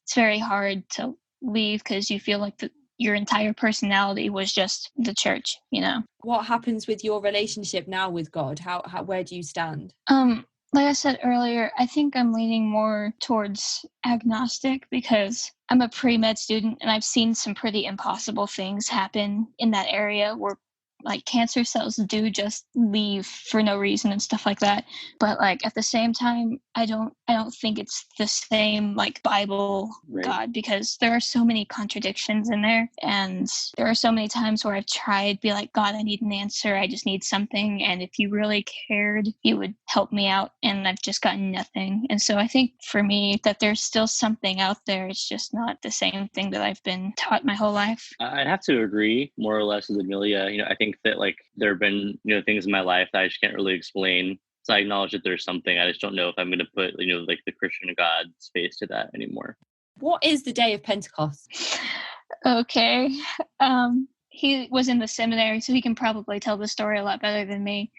It's very hard to leave because you feel like your entire personality was just the church, you know? What happens with your relationship now with God? How where do you stand? Like I said earlier, I think I'm leaning more towards agnostic because I'm a pre-med student and I've seen some pretty impossible things happen in that area where like cancer cells do just leave for no reason and stuff like that. But like at the same time, I don't think it's the same like Bible God, because there are so many contradictions in there. And there are so many times where I've tried to be like, God, I need an answer. I just need something. And if you really cared, you would help me out. And I've just gotten nothing. And so I think for me that there's still something out there. It's just not the same thing that I've been taught my whole life. I'd have to agree more or less with Amelia. I think that like there have been, things in my life that I just can't really explain. So I acknowledge that there's something. I just don't know if I'm going to put, like the Christian God space to that anymore. What is the day of Pentecost? Okay. He was in the seminary, so he can probably tell the story a lot better than me.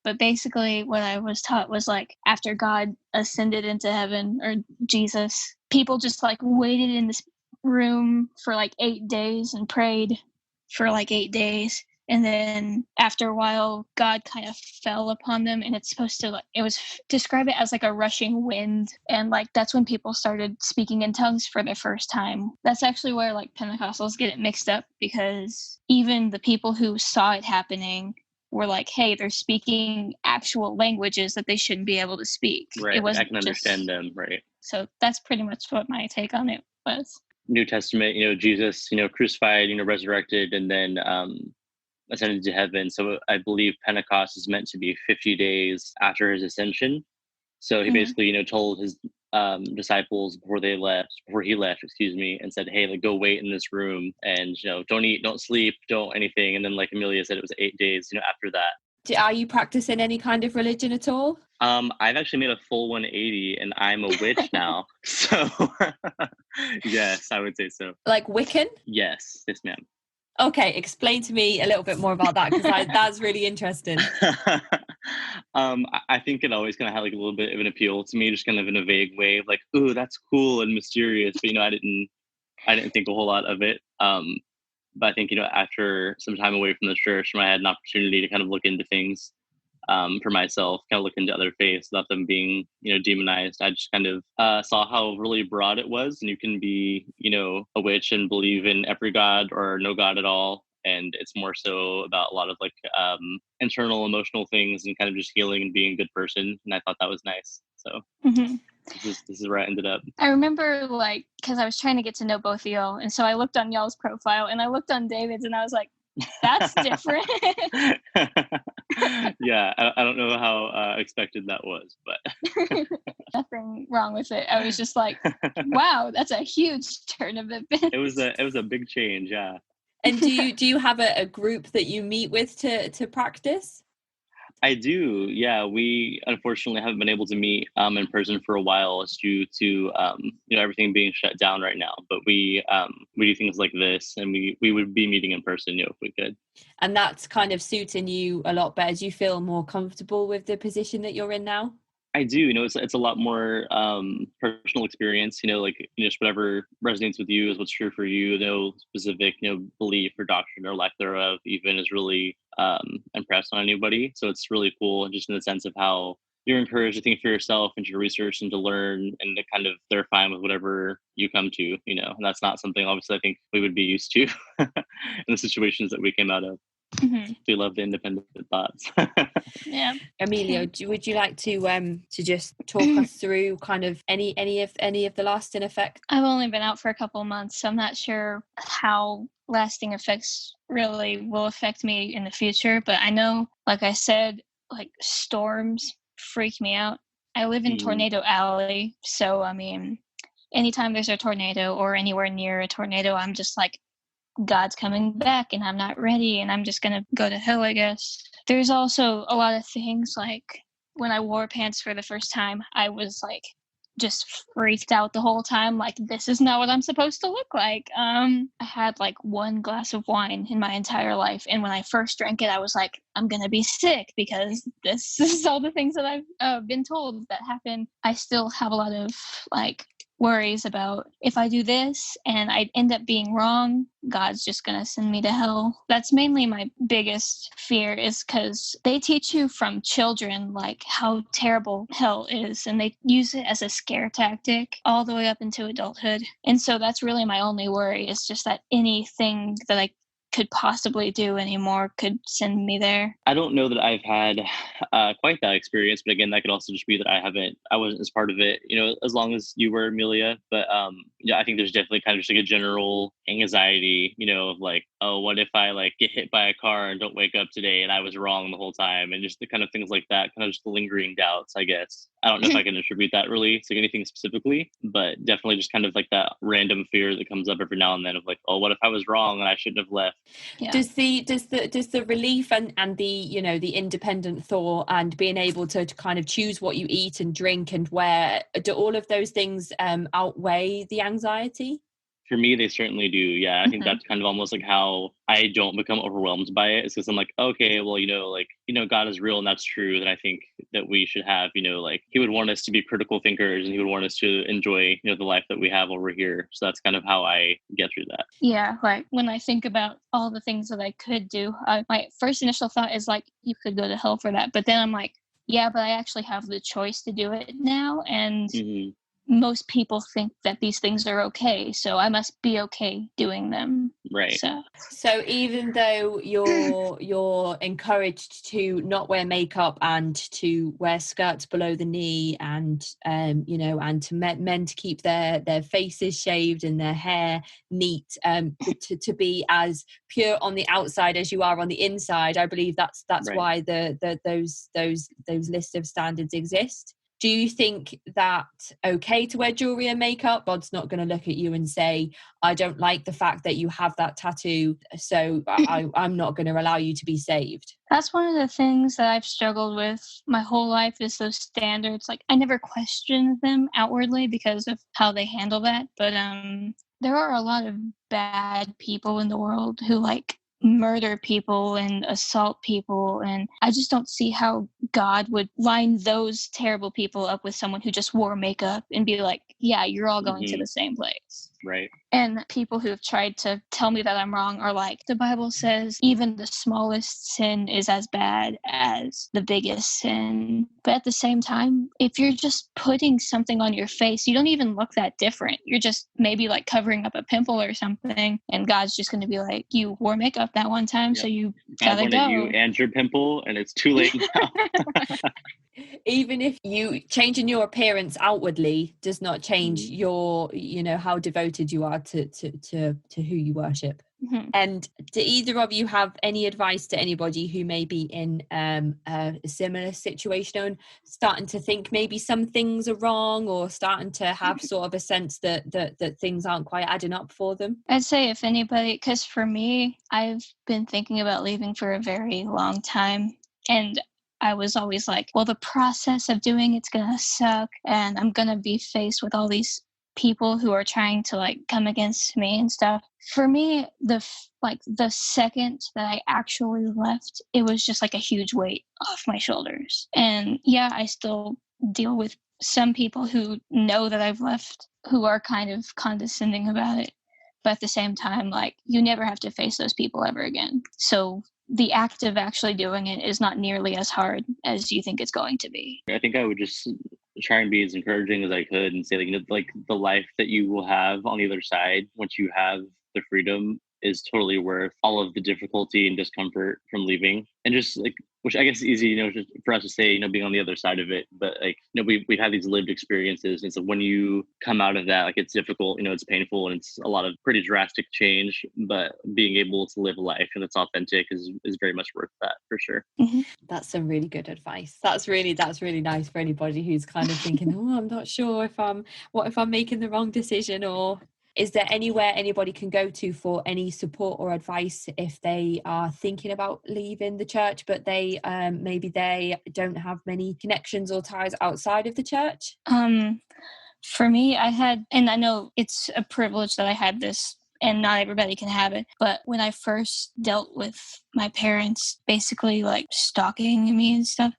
But basically what I was taught was like after God ascended into heaven, or Jesus, people just like waited in this room for like 8 days and prayed for like 8 days. And then after a while, God kind of fell upon them, and it's supposed to describe it as like a rushing wind. And like, that's when people started speaking in tongues for the first time. That's actually where like Pentecostals get it mixed up, because even the people who saw it happening were like, hey, they're speaking actual languages that they shouldn't be able to speak. Right. It wasn't I can understand them. Right. So that's pretty much what my take on it was. New Testament, Jesus, crucified, resurrected, and then, ascended to heaven. So I believe Pentecost is meant to be 50 days after his ascension. So he basically, told his disciples before he left, and said, hey, like, go wait in this room and, don't eat, don't sleep, don't anything. And then like Amelia said, it was 8 days, after that. Are you practicing any kind of religion at all? I've actually made a full 180 and I'm a witch now. So yes, I would say so. Like Wiccan? Yes, ma'am. Okay, explain to me a little bit more about that, because that's really interesting. I think it always kind of had like a little bit of an appeal to me, just kind of in a vague way of like, ooh, that's cool and mysterious. But I didn't think a whole lot of it. But I think after some time away from the church, when I had an opportunity to kind of look into things for myself, kind of look into other faiths without them being demonized, I just kind of saw how really broad it was, and you can be a witch and believe in every god or no god at all, and it's more so about a lot of like internal emotional things and kind of just healing and being a good person, and I thought that was nice. So this is where I ended up. I remember like, because I was trying to get to know both of y'all, and so I looked on y'all's profile and I looked on David's and I was like, that's different. Yeah, I don't know how expected that was, but nothing wrong with it. I was just like, wow, that's a huge turn of events. It was a big change, yeah. And do you have a group that you meet with to practice? I do, yeah. We unfortunately haven't been able to meet in person for a while. It's due to everything being shut down right now. But we do things like this, and we would be meeting in person if we could. And that's kind of suiting you a lot better. Do you feel more comfortable with the position that you're in now? I do. It's a lot more personal experience. Just whatever resonates with you is what's true for you. No specific belief or doctrine or lack thereof even is really impressed on anybody. So it's really cool, just in the sense of how you're encouraged to think for yourself and to research and to learn, and to kind of they're fine with whatever you come to. And that's not something obviously I think we would be used to in the situations that we came out of. Mm-hmm. We love the independent thoughts. Yeah. Amelia, would you like to just talk us through kind of any of the lasting effects? I've only been out for a couple of months, so I'm not sure how lasting effects really will affect me in the future. But I know, like I said, like storms freak me out. I live in Tornado Alley, so I mean, anytime there's a tornado or anywhere near a tornado, I'm just like, God's coming back and I'm not ready and I'm just going to go to hell, I guess. There's also a lot of things like when I wore pants for the first time, I was like just freaked out the whole time, like, this is not what I'm supposed to look like. I had like one glass of wine in my entire life, and when I first drank it, I was like, I'm gonna be sick because this is all the things that I've been told that happen. I still have a lot of like worries about if I do this and I end up being wrong, God's just gonna send me to hell. That's mainly my biggest fear, is because they teach you from children like how terrible hell is, and they use it as a scare tactic all the way up into adulthood. And so that's really my only worry, is just that anything that I could possibly do anymore could send me there. I don't know that I've had quite that experience, but again, that could also just be that I wasn't as part of it, as long as you were, Amelia. But yeah, I think there's definitely kind of just like a general anxiety, of like, oh, what if I like get hit by a car and don't wake up today and I was wrong the whole time, and just the kind of things like that, kind of just the lingering doubts, I guess. I don't know if I can attribute that really to anything specifically, but definitely just kind of like that random fear that comes up every now and then of like, oh, what if I was wrong and I shouldn't have left? Yeah. Does the relief and the the independent thought and being able to kind of choose what you eat and drink and wear, do all of those things outweigh the anxiety? For me, they certainly do. Yeah, I think that's kind of almost like how I don't become overwhelmed by it. It's because I'm like, okay, well, God is real and that's true. That I think that we should have, like he would want us to be critical thinkers and he would want us to enjoy, the life that we have over here. So that's kind of how I get through that. Yeah, like when I think about all the things that I could do, my first initial thought is like, you could go to hell for that. But then I'm like, yeah, but I actually have the choice to do it now. And most people think that these things are okay, so I must be okay doing them. Right. So even though you're encouraged to not wear makeup and to wear skirts below the knee, and and to men to keep their faces shaved and their hair neat, to be as pure on the outside as you are on the inside, I believe that's right. Why those lists of standards exist. Do you think that okay to wear jewelry and makeup? God's not going to look at you and say, I don't like the fact that you have that tattoo, so I'm not going to allow you to be saved. That's one of the things that I've struggled with my whole life, is those standards. Like, I never questioned them outwardly because of how they handle that. But there are a lot of bad people in the world who like murder people and assault people, and I just don't see how God would line those terrible people up with someone who just wore makeup and be like, yeah, you're all going to the same place. Right. And people who have tried to tell me that I'm wrong are like, the Bible says even the smallest sin is as bad as the biggest sin. But at the same time, if you're just putting something on your face, you don't even look that different. You're just maybe like covering up a pimple or something, and God's just going to be like, you wore makeup that one time, so you gotta go. You and your pimple, and it's too late now. Even if you changing your appearance outwardly does not change your, how devoted you are to who you worship. And do either of you have any advice to anybody who may be in a similar situation and starting to think maybe some things are wrong, or starting to have sort of a sense that things aren't quite adding up for them? I'd say if anybody, because for me, I've been thinking about leaving for a very long time, and I was always like, well, the process of doing it's gonna suck, and I'm gonna be faced with all these people who are trying to like come against me and stuff. For me, the second that I actually left, it was just like a huge weight off my shoulders. And yeah, I still deal with some people who know that I've left, who are kind of condescending about it. But at the same time, like, you never have to face those people ever again. So the act of actually doing it is not nearly as hard as you think it's going to be. I think I would just try and be as encouraging as I could and say, like the life that you will have on the other side once you have the freedom is totally worth all of the difficulty and discomfort from leaving. And just like, which I guess is easy, just for us to say, being on the other side of it, but like, we've had these lived experiences. And so when you come out of that, like, it's difficult, it's painful, and it's a lot of pretty drastic change, but being able to live a life and it's authentic is very much worth that, for sure. That's some really good advice. That's really nice for anybody who's kind of thinking, oh, I'm not sure what if I'm making the wrong decision. Or is there anywhere anybody can go to for any support or advice if they are thinking about leaving the church, but they maybe they don't have many connections or ties outside of the church? For me, and I know it's a privilege that I had this and not everybody can have it, but when I first dealt with my parents basically like stalking me and stuff,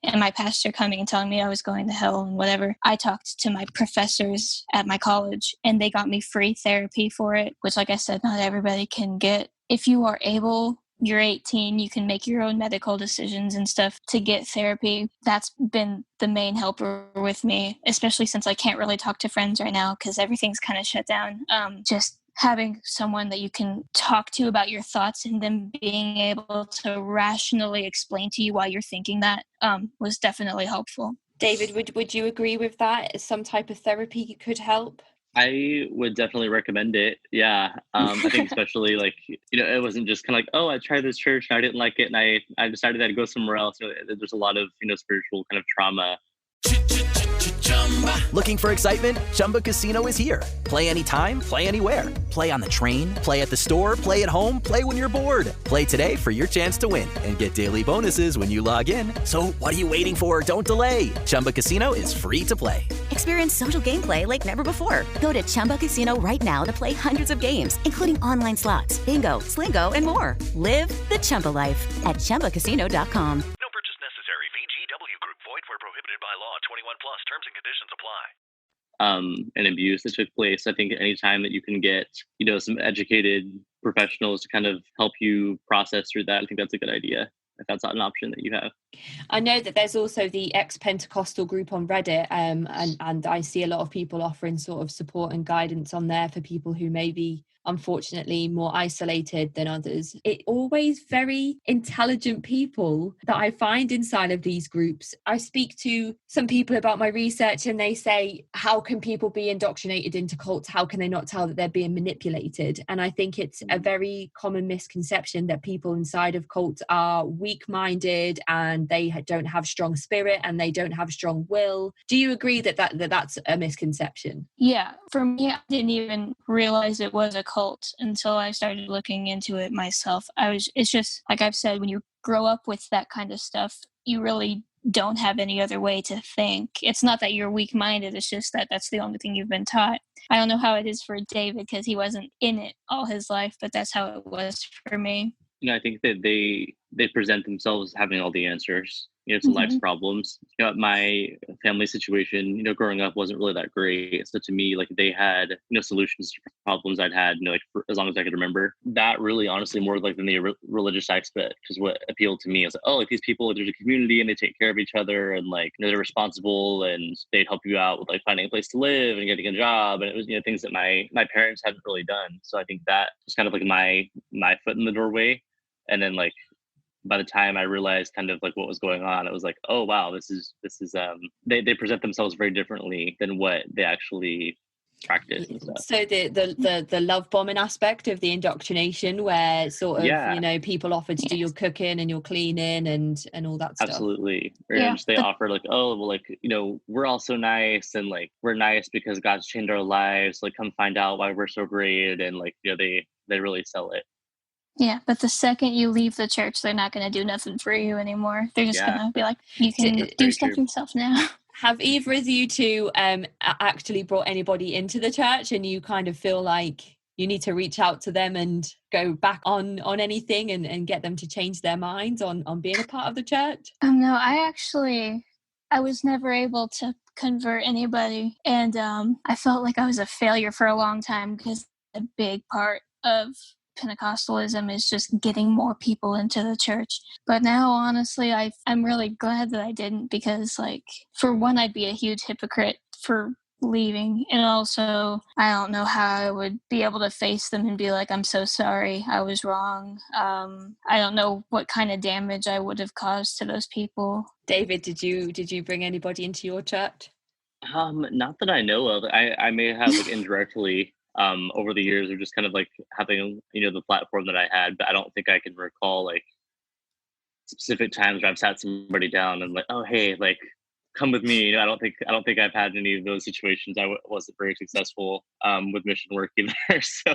and my pastor coming and telling me I was going to hell and whatever, I talked to my professors at my college and they got me free therapy for it, which, like I said, not everybody can get. If you are able, you're 18, you can make your own medical decisions and stuff to get therapy. That's been the main helper with me, especially since I can't really talk to friends right now because everything's kind of shut down. Just having someone that you can talk to about your thoughts and then being able to rationally explain to you why you're thinking that was definitely helpful. David, would you agree with that? Some type of therapy could help? I would definitely recommend it. Yeah. I think especially like, it wasn't just kind of like, oh, I tried this church and I didn't like it. And I decided I'd go somewhere else. There's a lot of, spiritual kind of trauma. Looking for excitement? Chumba Casino is here. Play anytime, play anywhere. Play on the train, play at the store, play at home, play when you're bored. Play today for your chance to win and get daily bonuses when you log in. So what are you waiting for? Don't delay. Chumba Casino is free to play. Experience social gameplay like never before. Go to Chumba Casino right now to play hundreds of games, including online slots, bingo, Slingo, and more. Live the Chumba life at ChumbaCasino.com. No purchase necessary. VGW Group. Void where prohibited by law. 21 plus. Terms and conditions apply. And abuse that took place. I think anytime that you can get, some educated professionals to kind of help you process through that, I think that's a good idea. If that's not an option that you have. I know that there's also the ex-Pentecostal group on Reddit, and I see a lot of people offering sort of support and guidance on there for people who may be, unfortunately, more isolated than others. It always very intelligent people that I find inside of these groups. I speak to some people about my research and they say, how can people be indoctrinated into cults? How can they not tell that they're being manipulated? And I think it's a very common misconception that people inside of cults are weak-minded and they don't have strong spirit and they don't have strong will. Do you agree that that's a misconception? Yeah, for me, I didn't even realize it was a cult until I started looking into it myself. It's just, like I've said, when you grow up with that kind of stuff, you really don't have any other way to think. It's not that you're weak-minded, it's just that that's the only thing you've been taught. I don't know how it is for David because he wasn't in it all his life, but that's how it was for me. I think that they present themselves as having all the answers, to life's problems. My family situation, growing up wasn't really that great. So to me, like they had, solutions to problems I'd had, like for as long as I could remember. That really, honestly, more like than the religious aspect, is what appealed to me. Is like, oh, like these people, there's a community and they take care of each other and like, they're responsible and they'd help you out with like finding a place to live and getting a job. And it was, things that my parents hadn't really done. So I think that was kind of like my foot in the doorway. And then like, by the time I realized kind of like what was going on, it was like, oh wow, this is they present themselves very differently than what they actually practice and stuff. So the love bombing aspect of the indoctrination, where sort of people offer to do your cooking and your cleaning and all that stuff. Absolutely. Or they offer like, oh well, like we're all so nice and like we're nice because God's changed our lives. Like come find out why we're so great, and like they really sell it. Yeah, but the second you leave the church, they're not going to do nothing for you anymore. They're just going to be like, you can do stuff yourself now. Have either of you two actually brought anybody into the church and you kind of feel like you need to reach out to them and go back on anything and get them to change their minds on being a part of the church? No, I was never able to convert anybody. And I felt like I was a failure for a long time because a big part of Pentecostalism is just getting more people into the church. But now, honestly, I'm really glad that I didn't, because like, for one, I'd be a huge hypocrite for leaving, and also I don't know how I would be able to face them and be like, I'm so sorry, I was wrong. I don't know what kind of damage I would have caused to those people. David, did you bring anybody into your church? Not that I know of. I may have like indirectly over the years, of just kind of like having the platform that I had, but I don't think I can recall like specific times where I've sat somebody down and like, oh hey, like come with me. I don't think I've had any of those situations. I wasn't very successful with mission work either. So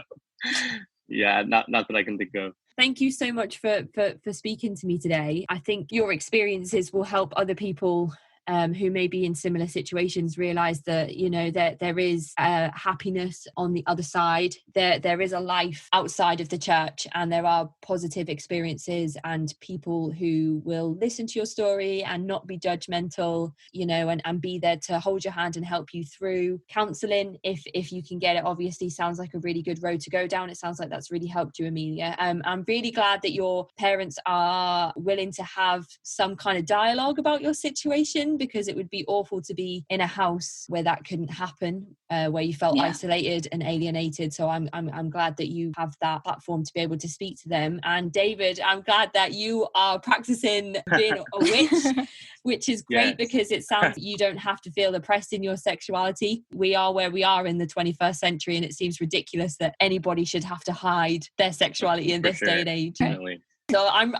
yeah, not that I can think of. Thank you so much for speaking to me today. I think your experiences will help other people who may be in similar situations realize that, you know, that there is happiness on the other side. There is a life outside of the church, and there are positive experiences and people who will listen to your story and not be judgmental, you know, and be there to hold your hand and help you through. Counseling, if you can get it, obviously sounds like a really good road to go down. It sounds like that's really helped you, Amelia. I'm really glad that your parents are willing to have some kind of dialogue about your situation, because it would be awful to be in a house where that couldn't happen, where you felt isolated and alienated. So I'm glad that you have that platform to be able to speak to them. And David, I'm glad that you are practicing being a witch, which is great, because it sounds like you don't have to feel oppressed in your sexuality. We are where we are in the 21st century, and it seems ridiculous that anybody should have to hide their sexuality in this day and age. Definitely. So I'm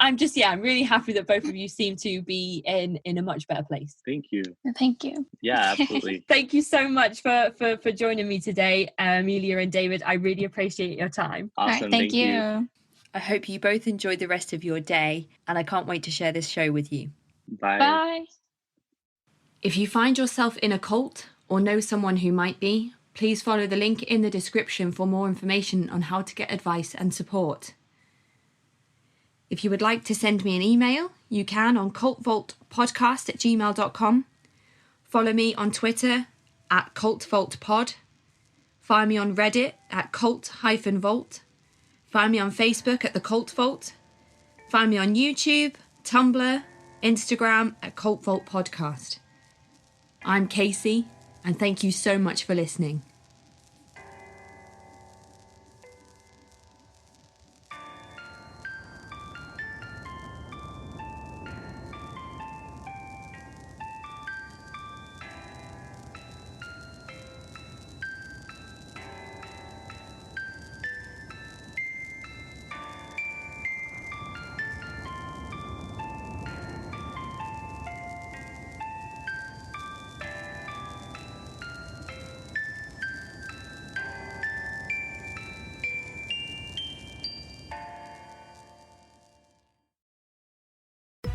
really happy that both of you seem to be in a much better place. Thank you. Thank you. Yeah, absolutely. Thank you so much for joining me today, Amelia and David. I really appreciate your time. Awesome. All right, thank you. I hope you both enjoy the rest of your day, and I can't wait to share this show with you. Bye. Bye. If you find yourself in a cult or know someone who might be, please follow the link in the description for more information on how to get advice and support. If you would like to send me an email, you can on cultvaultpodcast@gmail.com. Follow me on Twitter @cultvaultpod. Find me on Reddit @cult-vault. Find me on Facebook at The Cult Vault. Find me on YouTube, Tumblr, Instagram @Cult Vault Podcast. I'm Casey, and thank you so much for listening.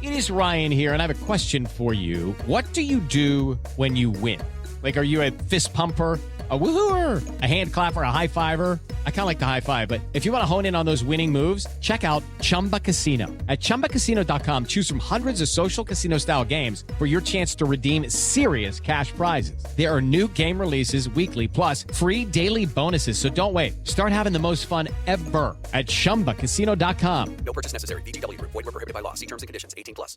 It is Ryan here, and I have a question for you. What do you do when you win? Like, are you a fist pumper, a woohooer, a hand clapper, a high fiver? I kind of like the high five, but if you want to hone in on those winning moves, check out Chumba Casino. At ChumbaCasino.com, choose from hundreds of social casino-style games for your chance to redeem serious cash prizes. There are new game releases weekly, plus free daily bonuses. So don't wait. Start having the most fun ever at ChumbaCasino.com. No purchase necessary. VGW Group. Void where prohibited by law. See terms and conditions. 18+.